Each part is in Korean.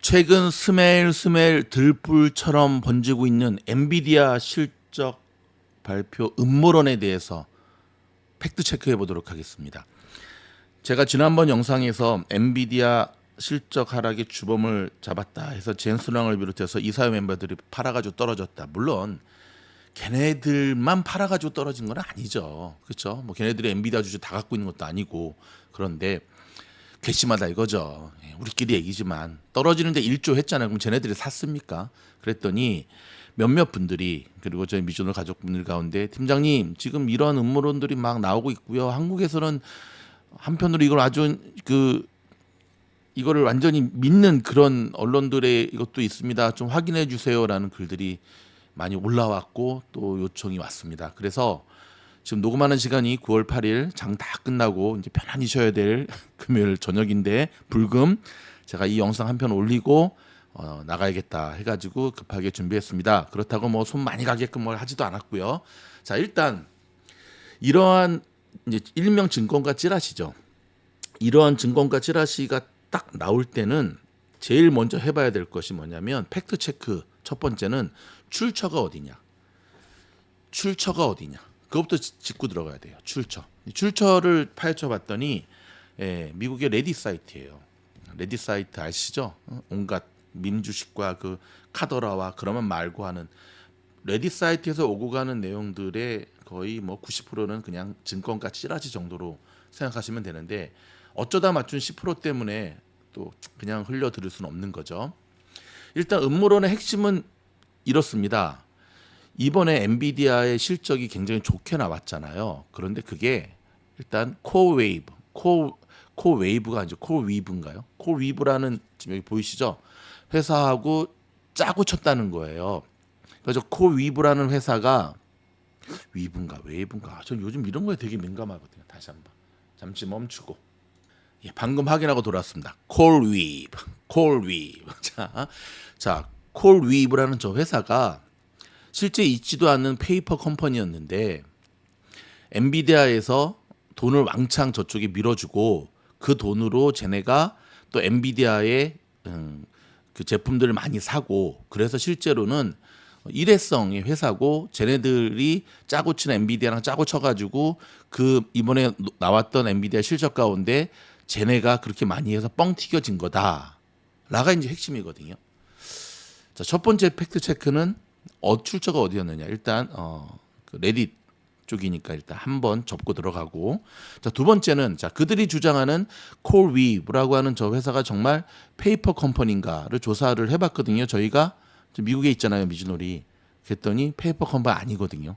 최근 스멜스멜 들불처럼 번지고 있는 엔비디아 실적 발표 음모론에 대해서 팩트 체크해 보도록 하겠습니다. 제가 지난번 영상에서 엔비디아 실적 하락의 주범을 잡았다 해서 젠슨왕을 비롯해서 이사회 멤버들이 팔아가지고 떨어졌다. 물론 걔네들만 팔아가지고 떨어진 건 아니죠. 그렇죠? 뭐 걔네들이 엔비디아 주주 다 갖고 있는 것도 아니고. 그런데 괘씸하다 이거죠. 우리끼리 얘기지만 떨어지는데 1조 했잖아요. 그럼 쟤네들이 샀습니까? 그랬더니 몇몇 분들이, 그리고 저희 미주노 가족분들 가운데 팀장님 지금 이런 음모론들이 막 나오고 있고요. 한국에서는 한편으로 이걸 아주 이거를 완전히 믿는 그런 언론들의 이것도 있습니다. 좀 확인해 주세요라는 글들이 많이 올라왔고 또 요청이 왔습니다. 그래서 지금 녹음하는 시간이 9월 8일 장 다 끝나고 이제 편안히 쉬어야 될 금요일 저녁인데 불금 제가 이 영상 한 편 올리고 나가야겠다 해가지고 급하게 준비했습니다. 그렇다고 뭐 손 많이 가게끔 뭘 하지도 않았고요. 자, 일단 이러한 이제 일명 증권가 찌라시죠. 이러한 증권가 찌라시가 딱 나올 때는 제일 먼저 해봐야 될 것이 뭐냐면 팩트 체크. 첫 번째는 출처가 어디냐. 그것부터 짚고 들어가야 돼요. 출처를 파헤쳐 봤더니 미국의 레딧 사이트예요. 레딧 사이트 아시죠? 온갖 밈 주식과 그 카더라와 그러면 말고 하는 레딧 사이트에서 오고 가는 내용들의 거의 뭐 90%는 그냥 증권가 찌라시 정도로 생각하시면 되는데 어쩌다 맞춘 10% 때문에 또 그냥 흘려 들을 수는 없는 거죠. 일단 음모론의 핵심은 이렇습니다. 이번에 엔비디아의 실적이 굉장히 좋게 나왔잖아요. 그런데 그게 일단 코웨이브가 아니죠. 코위브인가요? 코위브라는 지금 여기 보이시죠? 회사하고 짜고 쳤다는 거예요. 그래서 코위브라는 회사가 위브인가 웨이브인가? 저 요즘 이런 거에 되게 민감하거든요. 다시 한번 잠시 멈추고 방금 확인하고 돌아왔습니다. 콜위브. 자, 콜위브라는 저 회사가 실제 있지도 않는 페이퍼 컴퍼니였는데 엔비디아에서 돈을 왕창 저쪽에 밀어주고 그 돈으로 쟤네가 또 엔비디아의 그 제품들을 많이 사고 그래서 실제로는 일회성의 회사고 쟤네들이 짜고 친 엔비디아랑 짜고 쳐가지고 그 이번에 나왔던 엔비디아 실적 가운데 쟤네가 그렇게 많이 해서 뻥 튀겨진 거다라가 이제 핵심이거든요. 자, 첫 번째 팩트 체크는 출처가 어디였느냐. 일단 그 레딧 쪽이니까 일단 한번 접고 들어가고. 자, 두 번째는 자 그들이 주장하는 콜위브라고 하는 저 회사가 정말 페이퍼 컴퍼니인가를 조사를 해봤거든요. 저희가 미국에 있잖아요, 미즈노리. 그랬더니 페이퍼 컴퍼니 아니거든요.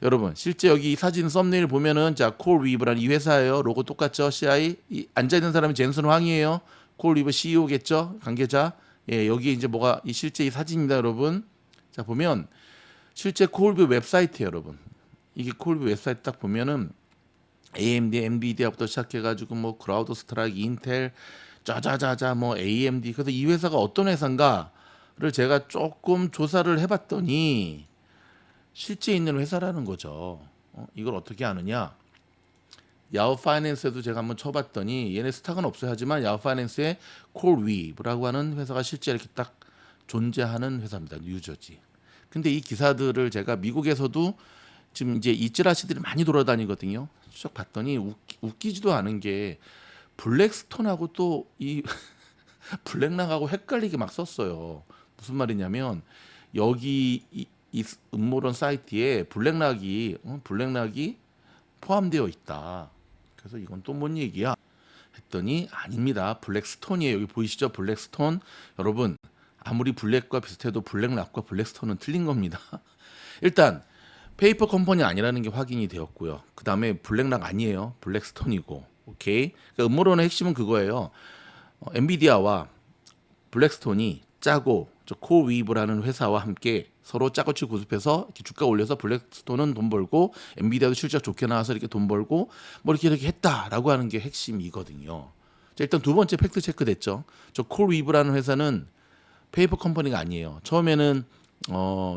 여러분 실제 여기 이 사진 썸네일 보면은 자 콜위브라는 이 회사예요. 로고 똑같죠. CI 앉아 있는 사람이 젠슨 황이에요. 콜위브 CEO겠죠, 관계자. 여기 이제 뭐가 실제 이 사진입니다, 여러분. 자 보면 실제 콜비 웹사이트예요, 여러분. 이게 콜비 웹사이트 딱 보면은 AMD, 엔비디아부터 시작해가지고 뭐 크라우드 스트라이크, 인텔, 짜자자자 뭐 AMD. 그래서 이 회사가 어떤 회사인가를 제가 조금 조사를 해봤더니 실제 있는 회사라는 거죠. 이걸 어떻게 아느냐? 야후 파이낸스에도 제가 한번 쳐봤더니 얘네 스탁은 없어야 하지만 야후 파이낸스에 콜위브라고 하는 회사가 실제 이렇게 딱 존재하는 회사입니다. 뉴저지. 근데 이 기사들을 제가 미국에서도 지금 이제 이 찌라시들이 많이 돌아다니거든요. 쭉 봤더니 웃기지도 않은 게 블랙스톤하고 또 이 블랙락하고 헷갈리게 막 썼어요. 무슨 말이냐면 여기 이 음모론 사이트에 블랙락이 포함되어 있다. 그래서 이건 또 뭔 얘기야? 했더니 아닙니다. 블랙스톤이에요. 여기 보이시죠? 블랙스톤. 여러분 아무리 블랙과 비슷해도 블랙락과 블랙스톤은 틀린 겁니다. 일단 페이퍼 컴퍼니 아니라는 게 확인이 되었고요. 그 다음에 블랙락 아니에요. 블랙스톤이고. 오케이. 그러니까 음모론의 핵심은 그거예요. 엔비디아와 블랙스톤이 짜고 저 코위브라는 회사와 함께 서로 짜고 치고 구습해서 이렇게 주가 올려서 블랙스톤은 돈 벌고 엔비디아도 실적 좋게 나와서 이렇게 돈 벌고 뭐 이렇게 했다라고 하는 게 핵심이거든요. 자, 일단 두 번째 팩트 체크 됐죠. 저 콜위브라는 회사는 페이퍼 컴퍼니가 아니에요. 처음에는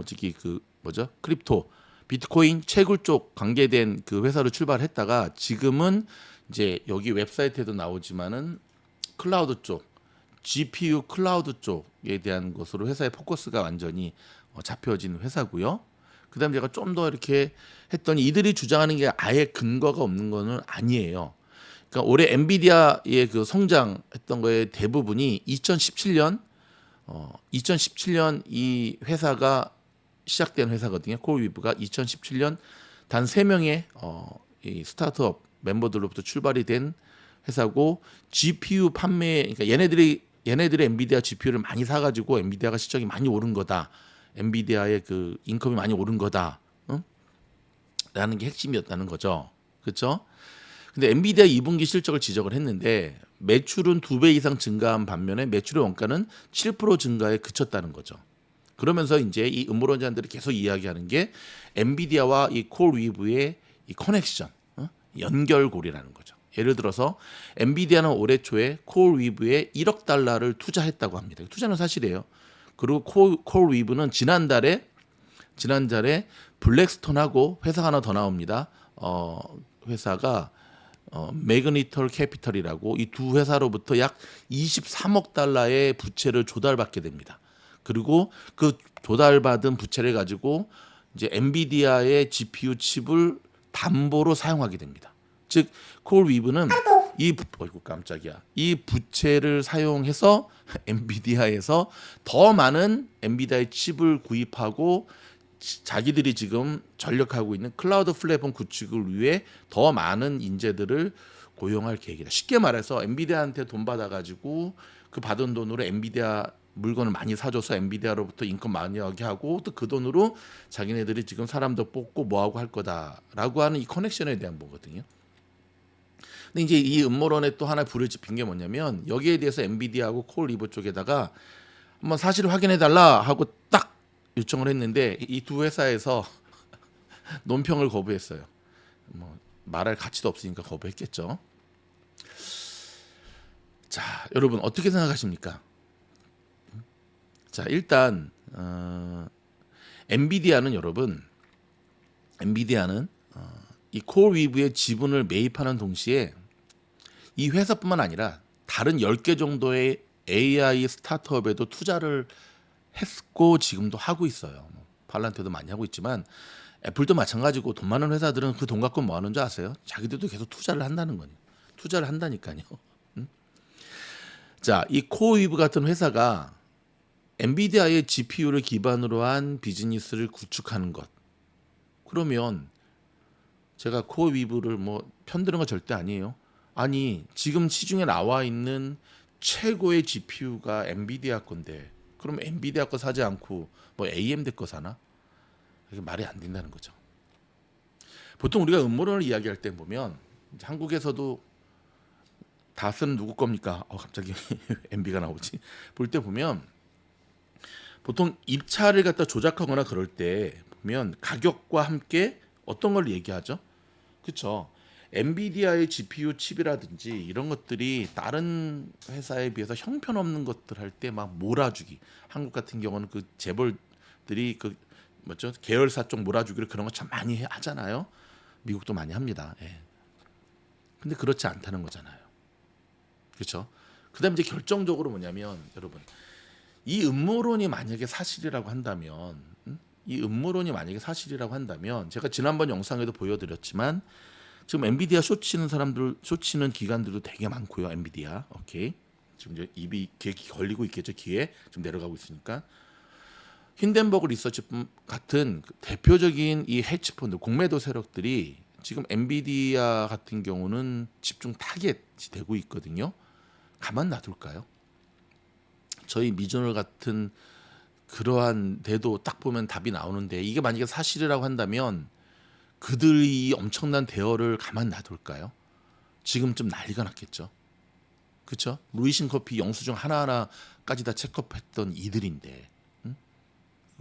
저기 그 뭐죠? 크립토, 비트코인, 채굴 쪽 관계된 그 회사로 출발했다가 지금은 이제 여기 웹사이트에도 나오지만은 클라우드 쪽 GPU 클라우드 쪽에 대한 것으로 회사의 포커스가 완전히 잡혀진 회사고요. 그다음 제가 좀 더 이렇게 했더니 이들이 주장하는 게 아예 근거가 없는 거는 아니에요. 그러니까 올해 엔비디아의 그 성장했던 거의 대부분이 2017년 이 회사가 시작된 회사거든요. 콜위브가 2017년 단 3명의 이 스타트업 멤버들로부터 출발이 된 회사고 GPU 판매 그러니까 얘네들이 엔비디아 GPU를 많이 사가지고 엔비디아가 실적이 많이 오른 거다. 엔비디아의 그 인컴이 많이 오른 거다. 응? 라는 게 핵심이었다는 거죠. 그렇죠? 근데 엔비디아 2분기 실적을 지적을 했는데 매출은 2배 이상 증가한 반면에 매출의 원가는 7% 증가에 그쳤다는 거죠. 그러면서 이제 이 음모론자들이 계속 이야기하는 게 엔비디아와 이 콜위브의 이 커넥션, 연결고리라는 거죠. 예를 들어서 엔비디아는 올해 초에 콜위브에 1억 달러를 투자했다고 합니다. 투자는 사실이에요. 그리고 콜위브는 지난달에 블랙스톤하고 회사가 하나 더 나옵니다. 회사가 매그니털 캐피털이라고 이 두 회사로부터 약 23억 달러의 부채를 조달받게 됩니다. 그리고 그 조달받은 부채를 가지고 이제 엔비디아의 GPU 칩을 담보로 사용하게 됩니다. 즉 콜위브는 어이구 깜짝이야. 이 부채를 사용해서 엔비디아에서 더 많은 엔비디아의 칩을 구입하고 자기들이 지금 전력하고 있는 클라우드 플랫폼 구축을 위해 더 많은 인재들을 고용할 계획이다. 쉽게 말해서 엔비디아한테 돈 받아가지고 그 받은 돈으로 엔비디아 물건을 많이 사줘서 엔비디아로부터 인컴 많이 하게 하고 또 그 돈으로 자기네들이 지금 사람도 뽑고 뭐하고 할 거다라고 하는 이 커넥션에 대한 거거든요. 근데 이제 이 음모론에 또 하나 불을 지핀 게 뭐냐면 여기에 대해서 엔비디아하고 콜리브 쪽에다가 한번 사실을 확인해 달라 하고 딱 요청을 했는데 이 두 회사에서 논평을 거부했어요. 뭐 말할 가치도 없으니까 거부했겠죠. 자, 여러분 어떻게 생각하십니까? 자, 일단 엔비디아는 이 콜위브의 지분을 매입하는 동시에 이 회사뿐만 아니라 다른 10개 정도의 AI 스타트업에도 투자를 했고 지금도 하고 있어요. 팔란테도 많이 하고 있지만 애플도 마찬가지고 돈 많은 회사들은 그 돈 갖고 뭐 하는 줄 아세요? 자기들도 계속 투자를 한다는 거니. 투자를 한다니까요. 자, 이 코위브 같은 회사가 엔비디아의 GPU를 기반으로 한 비즈니스를 구축하는 것. 그러면 제가 코위브를 뭐 편드는 거 절대 아니에요. 아니, 지금 시중에 나와 있는 최고의 GPU가 엔비디아 건데 그럼 엔비디아 거 사지 않고 뭐 AMD 거 사나? 이게 말이 안 된다는 거죠. 보통 우리가 음모론을 이야기할 때 보면 한국에서도 다스는 누구 겁니까? 갑자기 MB가 나오지. 볼 때 보면 보통 입찰을 갖다 조작하거나 그럴 때 보면 가격과 함께 어떤 걸 얘기하죠? 그렇죠. 엔비디아의 GPU 칩이라든지 이런 것들이 다른 회사에 비해서 형편없는 것들 할 때 막 몰아주기. 한국 같은 경우는 그 재벌들이 그 뭐죠? 계열사 쪽 몰아주기를 그런 거 참 많이 하잖아요. 미국도 많이 합니다. 예. 근데 그렇지 않다는 거잖아요. 그렇죠? 그다음 이제 결정적으로 뭐냐면 여러분 이 음모론이 만약에 사실이라고 한다면 제가 지난번 영상에도 보여드렸지만 지금 엔비디아 쇼치는 기관들도 되게 많고요. 엔비디아 오케이 지금 이제 입이 귀에 걸리고 있겠죠. 귀에 지금 내려가고 있으니까 힌덴버그 리서치 같은 대표적인 이 헤지펀드 공매도 세력들이 지금 엔비디아 같은 경우는 집중 타겟이 되고 있거든요. 가만 놔둘까요? 저희 미저널 같은 그러한 데도 딱 보면 답이 나오는데 이게 만약에 사실이라고 한다면 그들이 엄청난 대어를 가만 놔둘까요? 지금쯤 난리가 났겠죠. 그렇죠? 루이신 커피 영수증 하나하나까지 다 체크업했던 이들인데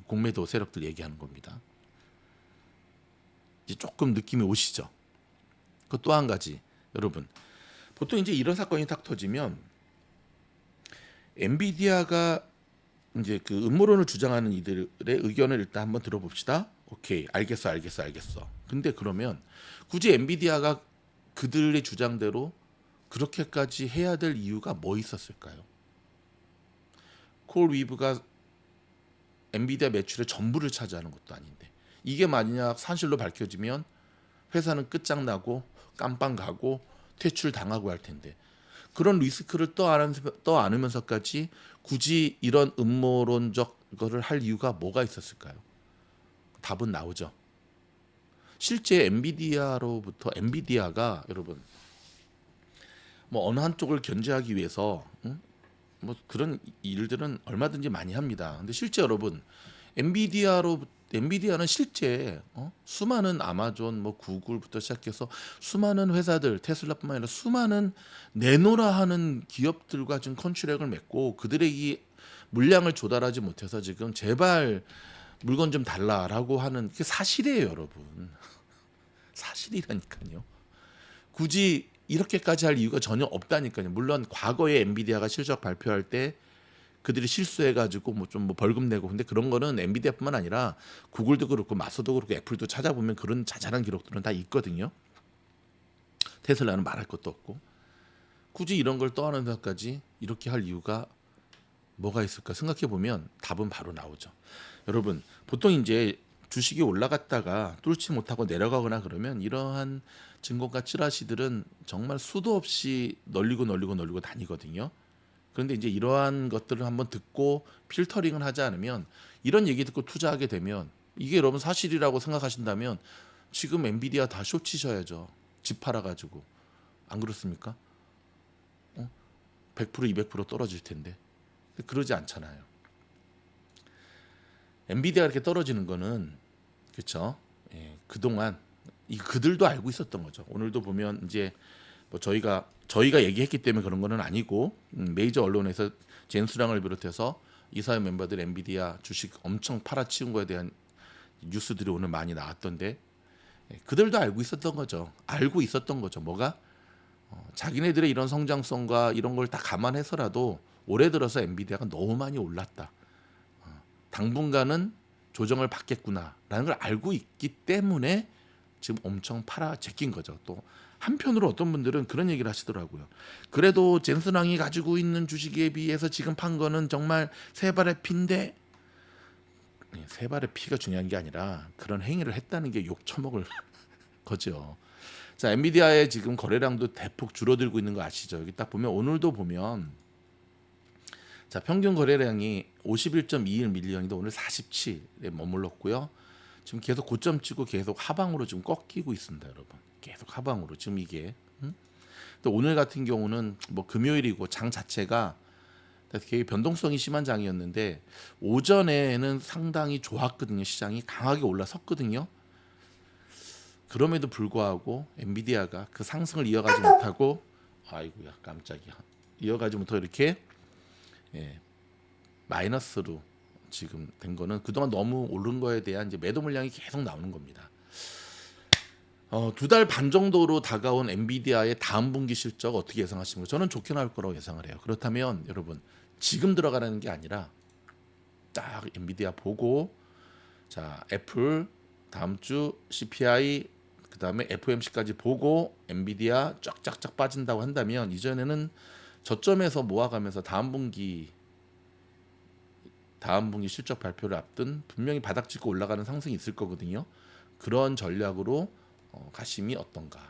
공매도 세력들 얘기하는 겁니다. 이제 조금 느낌이 오시죠? 그 또 한 가지 여러분 보통 이제 이런 사건이 딱 터지면 엔비디아가 이제 그 음모론을 주장하는 이들의 의견을 일단 한번 들어봅시다. 오케이, 알겠어. 근데 그러면 굳이 엔비디아가 그들의 주장대로 그렇게까지 해야 될 이유가 뭐 있었을까요? 콜위브가 엔비디아 매출의 전부를 차지하는 것도 아닌데 이게 만약 사실로 밝혀지면 회사는 끝장나고 깜빵 가고 퇴출 당하고 할 텐데 그런 리스크를 떠안으면서까지 굳이 이런 음모론적 거를 할 이유가 뭐가 있었을까요? 답은 나오죠. 실제 엔비디아가 여러분 뭐 어느 한쪽을 견제하기 위해서 뭐 그런 일들은 얼마든지 많이 합니다. 근데 실제 여러분 엔비디아는 실제 수많은 아마존, 뭐 구글부터 시작해서 수많은 회사들, 테슬라뿐만 아니라 수많은 내노라 하는 기업들과 지금 컨트랙을 맺고 그들에게 물량을 조달하지 못해서 지금 제발 물건 좀 달라라고 하는 게 사실이에요, 여러분. 사실이라니까요. 굳이 이렇게까지 할 이유가 전혀 없다니까요. 물론 과거에 엔비디아가 실적 발표할 때 그들이 실수해가지고 뭐 좀 뭐 벌금 내고 근데 그런 거는 엔비디아뿐만 아니라 구글도 그렇고 마소도 그렇고 애플도 찾아보면 그런 자잘한 기록들은 다 있거든요. 테슬라는 말할 것도 없고 굳이 이런 걸 떠안은 데까지 이렇게 할 이유가 뭐가 있을까 생각해 보면 답은 바로 나오죠. 여러분 보통 이제 주식이 올라갔다가 뚫지 못하고 내려가거나 그러면 이러한 증권가 찌라시들은 정말 수도 없이 널리고 다니거든요. 그런데 이제 이러한 것들을 한번 듣고 필터링을 하지 않으면 이런 얘기 듣고 투자하게 되면 이게 여러분 사실이라고 생각하신다면 지금 엔비디아 다 숏치셔야죠. 집 팔아가지고 안 그렇습니까? 100% 200% 떨어질 텐데 그러지 않잖아요. 엔비디아가 이렇게 떨어지는 거는 그렇죠. 예, 그동안 그들도 알고 있었던 거죠. 오늘도 보면 이제 뭐 저희가 얘기했기 때문에 그런 거는 아니고 메이저 언론에서 젠수랑을 비롯해서 이사회 멤버들 엔비디아 주식 엄청 팔아치운 거에 대한 뉴스들이 오늘 많이 나왔던데 그들도 알고 있었던 거죠. 뭐가 자기네들의 이런 성장성과 이런 걸 다 감안해서라도 올해 들어서 엔비디아가 너무 많이 올랐다. 당분간은 조정을 받겠구나라는 걸 알고 있기 때문에 지금 엄청 팔아 제낀 거죠. 또 한편으로 어떤 분들은 그런 얘기를 하시더라고요. 그래도 젠슨왕이 가지고 있는 주식에 비해서 지금 판 거는 정말 세 발의 피인데 세 발의 피가 중요한 게 아니라 그런 행위를 했다는 게 욕 처먹을 거죠. 자, 엔비디아의 지금 거래량도 대폭 줄어들고 있는 거 아시죠? 여기 딱 보면 오늘도 보면 자, 평균 거래량이 51.21 밀리언인데 오늘 47에 머물렀고요. 지금 계속 고점 치고 계속 하방으로 지금 꺾이고 있습니다, 여러분. 계속 하방으로 지금 이게. 또 오늘 같은 경우는 뭐 금요일이고 장 자체가 되게 변동성이 심한 장이었는데 오전에는 상당히 좋았거든요. 시장이 강하게 올라섰거든요. 그럼에도 불구하고 엔비디아가 그 상승을 이어가지 못하고 아이고야 깜짝이야 이어가지 못하고 이렇게 마이너스로 지금 된 거는 그동안 너무 오른 거에 대한 이제 매도 물량이 계속 나오는 겁니다. 2달 반 정도로 다가온 엔비디아의 다음 분기 실적 어떻게 예상하십니까? 저는 좋게 나올 거라고 예상을 해요. 그렇다면 여러분 지금 들어가라는 게 아니라 딱 엔비디아 보고 자 애플 다음 주 CPI 그 다음에 FOMC까지 보고 엔비디아 쫙쫙쫙 빠진다고 한다면 이전에는 저점에서 모아가면서 다음 분기 실적 발표를 앞둔 분명히 바닥 찍고 올라가는 상승이 있을 거거든요. 그런 전략으로 가심이 어떤가.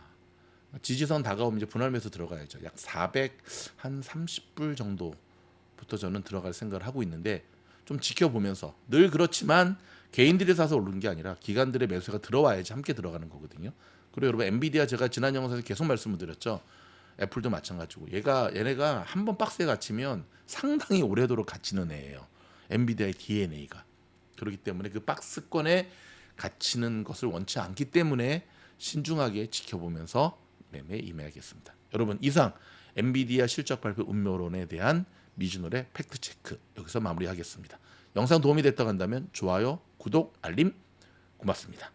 지지선 다가오면 이제 분할 매수 들어가야죠. 약 430불 정도부터 저는 들어갈 생각을 하고 있는데 좀 지켜보면서 늘 그렇지만 개인들이 사서 오르는 게 아니라 기관들의 매수가 들어와야지 함께 들어가는 거거든요. 그리고 여러분 엔비디아 제가 지난 영상에서 계속 말씀을 드렸죠. 애플도 마찬가지고 얘네가 한번 박스에 갇히면 상당히 오래도록 갇히는 애예요. 엔비디아의 DNA가. 그렇기 때문에 그 박스권에 갇히는 것을 원치 않기 때문에 신중하게 지켜보면서 매매에 임해야겠습니다. 여러분 이상 엔비디아 실적 발표 음모론에 대한 미주노래 팩트체크 여기서 마무리하겠습니다. 영상 도움이 됐다고 한다면 좋아요, 구독, 알림 고맙습니다.